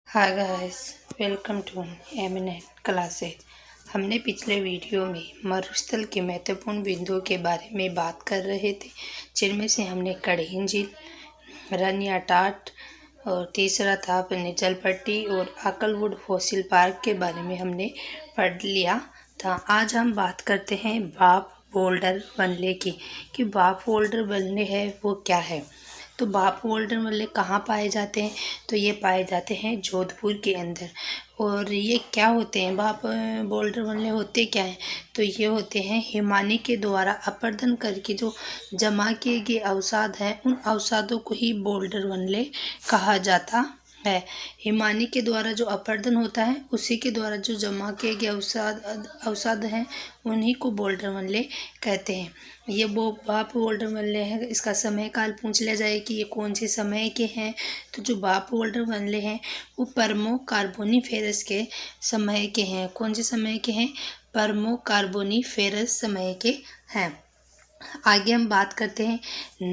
Hi guys, welcome to Eminent Classes. हमने पिछले video में मरुस्थल के महत्वपूर्ण बिंदुओं के बारे में बात कर रहे थे, जिनमें से हमने कड़हिन झील, रन या टाट और तीसरा था अपने जलपट्टी और आकलवुड फॉसिल पार्क के बारे में हमने पढ़ लिया था। आज हम बात करते हैं बाफ बोल्डर बनले की कि बाफ बोल्डर बनले है वो क्या है। तो बाफ बोल्डर बनले कहाँ पाए जाते हैं? तो ये पाए जाते हैं जोधपुर के अंदर। और ये क्या होते हैं बाफ बोल्डर बनले होते क्या हैं? तो ये होते हैं हिमानी के द्वारा अपर्दन करके जो जमा किए गए अवसाद हैं, उन अवसादों को ही बोल्डर बनले कहा जाता है। हिमानी के द्वारा जो अपर्दन होता है, उसी के द्वारा जो जमा किए गए अवसाद हैं, उन्हीं को बोल्डर बनले कहते हैं। ये वो बाफ बोल्डर बनले हैं। इसका समय काल पूछ लिया जाए कि ये कौन से समय के हैं, तो जो बाफ बोल्डर बनले हैं वो पर्मो कार्बोनीफेरस के समय के हैं। कौन से समय के हैं? पर्मो कार्बोनीफेरस समय के हैं। आगे हम बात करते हैं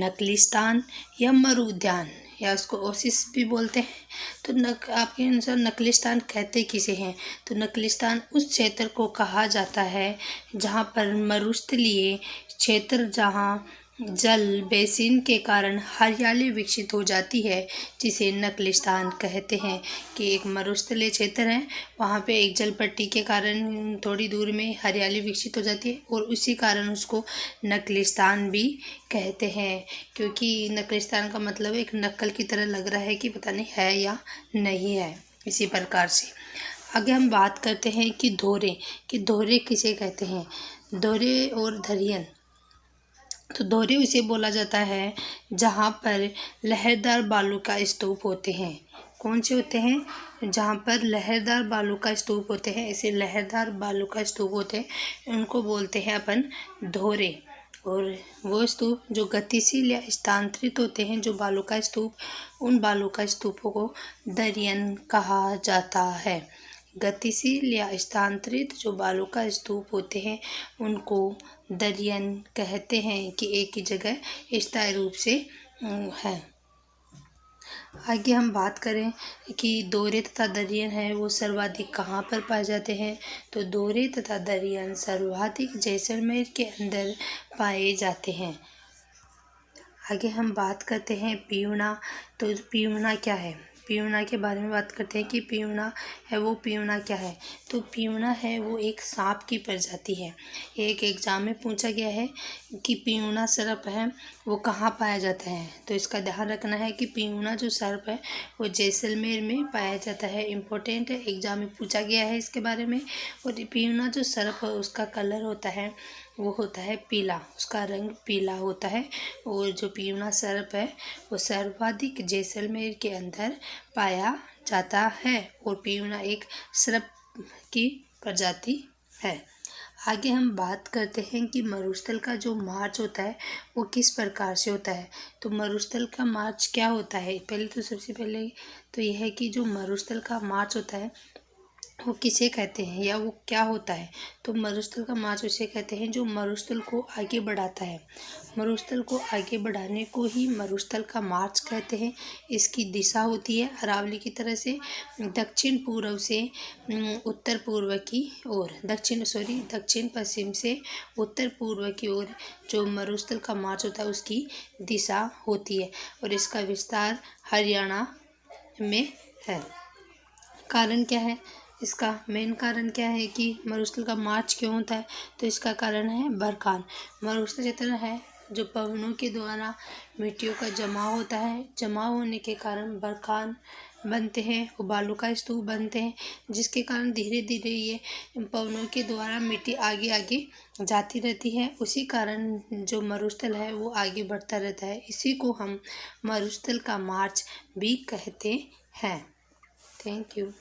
नकलिस्तान या मरु उद्यान, या उसको ओसिस भी बोलते हैं। तो आपके अनुसार नकलिस्तान कहते किसे हैं? तो नकलिस्तान उस क्षेत्र को कहा जाता है जहाँ पर मरुस्थलीय क्षेत्र, जहाँ जल बेसिन के कारण हरियाली विकसित हो जाती है, जिसे नकलिस्तान कहते हैं। कि एक मरुस्थलीय क्षेत्र है, वहाँ पे एक जलपट्टी के कारण थोड़ी दूर में हरियाली विकसित हो जाती है और उसी कारण उसको नकलिस्तान भी कहते हैं। क्योंकि नकलिस्तान का मतलब एक नक्कल की तरह लग रहा है कि पता नहीं है या नहीं है, इसी प्रकार से। आगे हम बात करते हैं कि दोहरे किसे कहते हैं? दोहरे और धरियन। तो दोहरे उसे बोला जाता है जहाँ पर लहरदार बालू का स्तूप होते हैं। कौन से होते हैं? जहाँ पर लहरदार बालू का स्तूप होते हैं, ऐसे लहरदार बालू का स्तूप होते हैं, उनको बोलते हैं अपन दोहरे। और वो स्तूप जो गतिशील या स्थानांतरित होते हैं, जो बालू का स्तूप, उन बालू का स्तूपों को दरियन कहा जाता है। गतिशील या स्थानांतरित जो बालू का स्तूप होते हैं, उनको दरियन कहते हैं कि एक ही जगह स्थायी रूप से है। आगे हम बात करें कि दोहरे तथा दरियन है वो सर्वाधिक कहाँ पर पाए जाते हैं? तो दोहरे तथा दरियन सर्वाधिक जैसलमेर के अंदर पाए जाते हैं। आगे हम बात करते हैं पीवना। तो पीवना क्या है? पीवना के बारे में बात करते हैं कि पीवना है वो पीवना क्या है? तो पीवना है वो एक सांप की प्रजाति है। एक एग्जाम में पूछा गया है कि पीवना सर्प है वो कहाँ पाया जाता है। तो इसका ध्यान रखना है कि पीवना जो सर्प है वो जैसलमेर में पाया जाता है। इम्पोर्टेंट है, एग्जाम में पूछा गया है इसके बारे में। और पीवना जो सर्प है उसका कलर होता है वो होता है पीला, उसका रंग पीला होता है। और जो पीवना सर्प है वो सर्वाधिक जैसलमेर के अंदर पाया जाता है। और पीवना एक सर्प की प्रजाति है। आगे हम बात करते हैं कि मरुस्थल का जो मार्च होता है वो किस प्रकार से होता है। तो मरुस्थल का मार्च क्या होता है? पहले तो सबसे पहले तो यह है कि जो मरुस्थल का मार्च होता है वो किसे कहते हैं या वो क्या होता है। तो मरुस्थल का मार्च उसे कहते हैं जो मरुस्थल को आगे बढ़ाता है। मरुस्थल को आगे बढ़ाने को ही मरुस्थल का मार्च कहते हैं। इसकी दिशा होती है अरावली की तरह से दक्षिण पूर्व से उत्तर पूर्व की ओर, दक्षिण पश्चिम से उत्तर पूर्व की ओर जो मरुस्थल का मार्च होता है उसकी दिशा होती है। और इसका विस्तार हरियाणा में है। कारण क्या है? इसका मेन कारण क्या है कि मरुस्थल का मार्च क्यों होता है? तो इसका कारण है बरखान। मरुस्थल क्षेत्र है जो पवनों के द्वारा मिट्टियों का जमाव होता है। जमाव होने के कारण बरखान बनते हैं, वो बालू का स्तूप बनते हैं, जिसके कारण धीरे धीरे ये पवनों के द्वारा मिट्टी आगे आगे जाती रहती है। उसी कारण जो मरुस्थल है वो आगे बढ़ता रहता है। इसी को हम मरुस्थल का मार्च भी कहते हैं। Thank you.